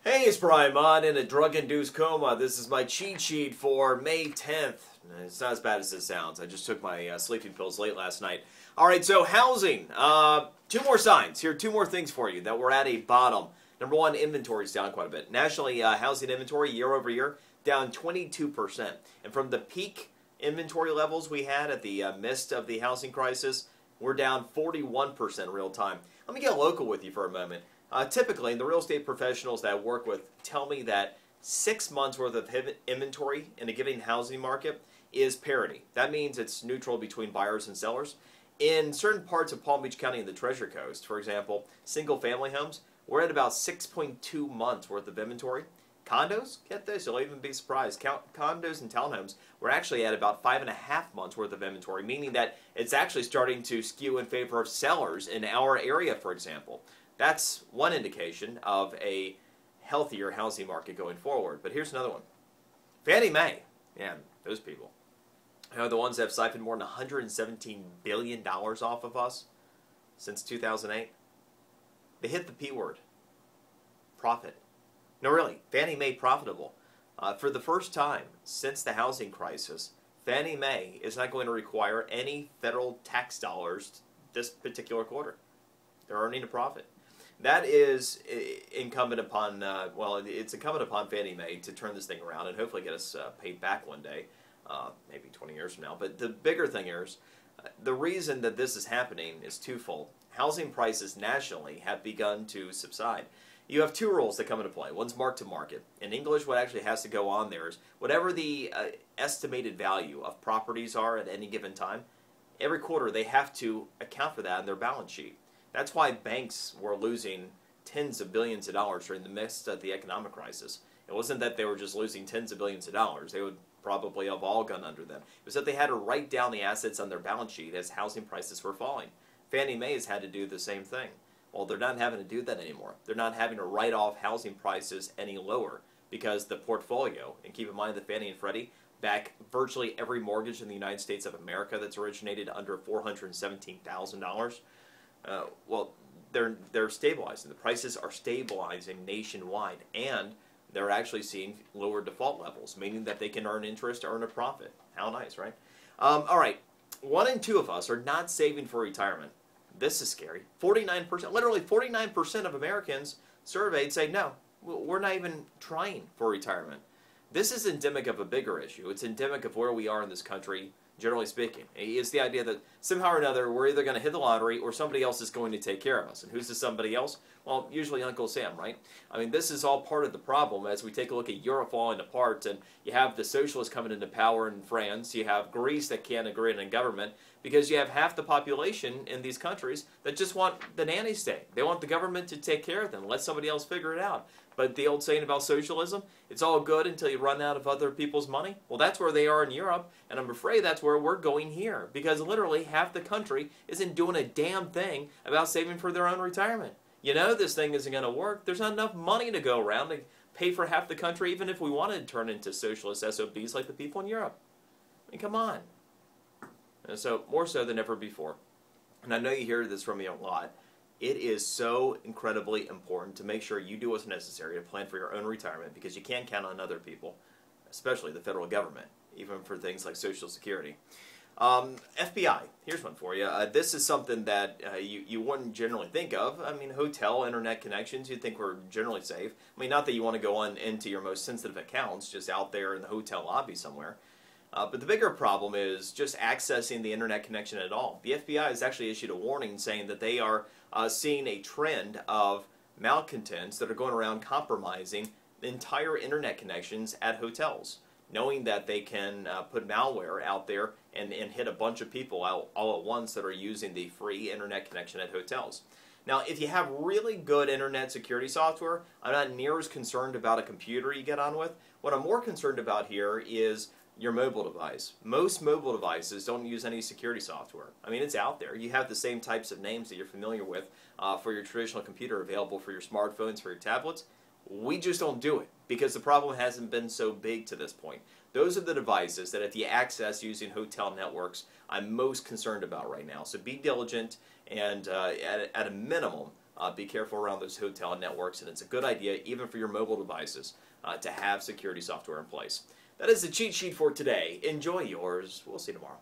Hey, it's Brian Mott in a drug-induced coma. This is my cheat sheet for May 10th. It's not as bad as it sounds. I just took my sleeping pills late last night. All right, so housing. Two more signs. Here are two more things for you that we're at a bottom. Number one, inventory is down quite a bit. Nationally, housing inventory year over year down 22%. And from the peak inventory levels we had at the midst of the housing crisis, we're down 41% real time. Let me get local with you for a moment. Typically, the real estate professionals that I work with tell me that 6 months worth of inventory in a given housing market is parity. That means it's neutral between buyers and sellers. In certain parts of Palm Beach County and the Treasure Coast, for example, single family homes, we're at about 6.2 months worth of inventory. Condos, get this, you'll even be surprised. Condos and townhomes, we're actually at about 5.5 months worth of inventory, meaning that it's actually starting to skew in favor of sellers in our area, for example. That's one indication of a healthier housing market going forward. But here's another one. Fannie Mae, yeah, those people, the ones that have siphoned more than $117 billion off of us since 2008. They hit the P word, profit. No, really, Fannie Mae profitable. For the first time since the housing crisis, Fannie Mae is not going to require any federal tax dollars this particular quarter. They're earning a profit. That is incumbent upon, it's incumbent upon Fannie Mae to turn this thing around and hopefully get us paid back one day, maybe 20 years from now. But the bigger thing is, the reason that this is happening is twofold. Housing prices nationally have begun to subside. You have two rules that come into play. One's mark to market. In English, what actually has to go on there is whatever the estimated value of properties are at any given time, every quarter they have to account for that in their balance sheet. That's why banks were losing tens of billions of dollars during the midst of the economic crisis. It wasn't that they were just losing tens of billions of dollars. They would probably have all gone under them. It was that they had to write down the assets on their balance sheet as housing prices were falling. Fannie Mae has had to do the same thing. Well, they're not having to do that anymore. They're not having to write off housing prices any lower because the portfolio, and keep in mind that Fannie and Freddie back virtually every mortgage in the United States of America that's originated under $417,000. Well, they're stabilizing. The prices are stabilizing nationwide, and they're actually seeing lower default levels, meaning that they can earn interest, earn a profit. How nice, right? All right, 1 in 2 of us are not saving for retirement. This is scary. 49%, literally 49% of Americans surveyed say no, we're not even trying for retirement. This is endemic of a bigger issue. It's endemic of where we are in this country, generally speaking. It's the idea that somehow or another we're either going to hit the lottery or somebody else is going to take care of us. And who's the somebody else? Well, usually Uncle Sam, right? I mean, this is all part of the problem as we take a look at Europe falling apart, and you have the socialists coming into power in France. You have Greece that can't agree on a government because you have half the population in these countries that just want the nanny state. They want the government to take care of them, let somebody else figure it out. But the old saying about socialism, it's all good until you run out of other people's money. Well, that's where they are in Europe, and I'm afraid that's where we're going here, because literally half the country isn't doing a damn thing about saving for their own retirement. You know this thing isn't going to work. There's not enough money to go around to pay for half the country, even if we wanted to turn into socialist SOBs like the people in Europe. I mean, come on. And so, more so than ever before, and I know you hear this from me a lot, it is so incredibly important to make sure you do what's necessary to plan for your own retirement, because you can't count on other people, especially the federal government, even for things like Social Security. FBI, here's one for you. This is something that you wouldn't generally think of. I mean, hotel internet connections, you'd think were generally safe. I mean, not that you want to go on into your most sensitive accounts just out there in the hotel lobby somewhere. But the bigger problem is just accessing the internet connection at all. The FBI has actually issued a warning saying that they are seeing a trend of malcontents that are going around compromising the entire internet connections at hotels, knowing that they can put malware out there and hit a bunch of people all at once that are using the free internet connection at hotels. Now, if you have really good internet security software, I'm not near as concerned about a computer you get on with. What I'm more concerned about here is your mobile device. Most mobile devices don't use any security software. I mean, it's out there. You have the same types of names that you're familiar with for your traditional computer available for your smartphones, for your tablets. We just don't do it because the problem hasn't been so big to this point. Those are the devices that if you access using hotel networks, I'm most concerned about right now. So be diligent and at a minimum, be careful around those hotel networks, and it's a good idea, even for your mobile devices, to have security software in place. That is the cheat sheet for today. Enjoy yours. We'll see you tomorrow.